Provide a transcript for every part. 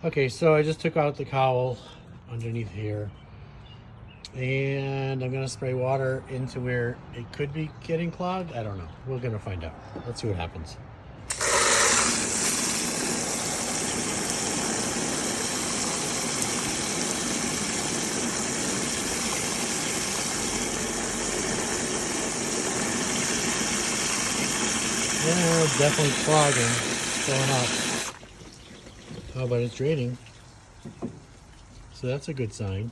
Okay, so I just took out the cowl underneath here, and I'm gonna spray water into where it could be getting clogged. I don't know. We're gonna find out. Let's see what happens. Yeah, it's definitely clogging. It's filling up. Oh, but it's draining. So that's a good sign.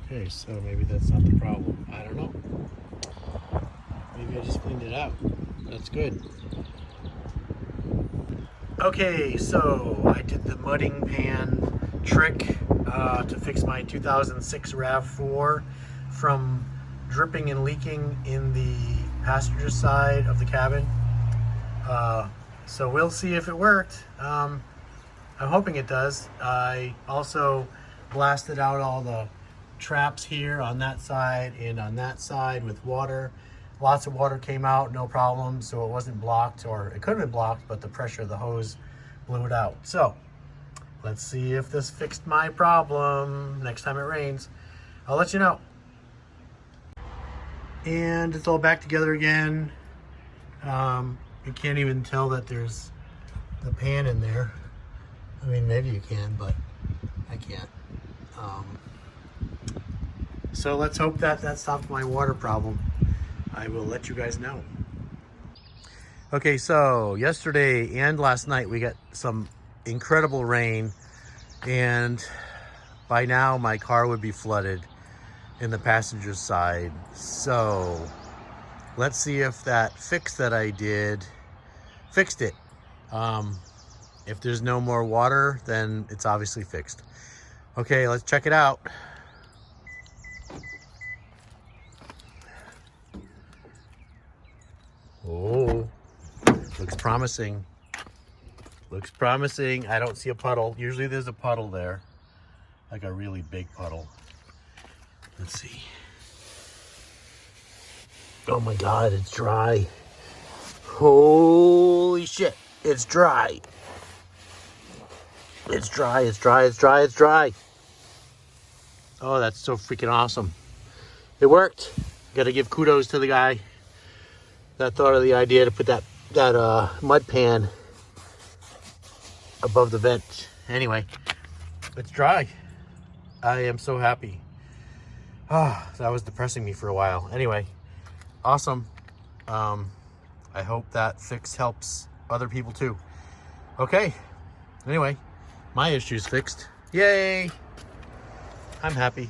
Okay, so maybe that's not the problem. I don't know. Maybe I just cleaned it out. That's good. Okay, so I did the mudding pan trick to fix my 2006 RAV4 from dripping and leaking in the passenger side of the cabin. So we'll see if it worked. I'm hoping it does. I also blasted out all the traps here on that side and on that side with water. Lots of water came out, no problem, so it wasn't blocked, or it could have been blocked, but the pressure of the hose blew it out. So let's see if this fixed my problem next time it rains. I'll let you know. And it's all back together again. You can't even tell that there's the pan in there. I mean, maybe you can, but I can't. So let's hope that that stopped my water problem. I will let you guys know. Okay, so yesterday and last night we got some incredible rain, and by now my car would be flooded in the passenger side. So let's see if that fix that I did fixed it. If there's no more water, then it's obviously fixed. Okay, let's check it out. Oh, looks promising. Looks promising. I don't see a puddle. Usually there's a puddle there, like a really big puddle. Let's see. Oh my God, it's dry. Holy shit, it's dry. It's dry, it's dry, it's dry, it's dry. Oh, that's so freaking awesome. It worked. Gotta give kudos to the guy that thought of the idea to put that mud pan above the vent. Anyway, it's dry. I am so happy. Ah, that was depressing me for a while. Anyway, awesome. I hope that fix helps other people too. Okay, anyway, my issue's fixed. Yay! I'm happy.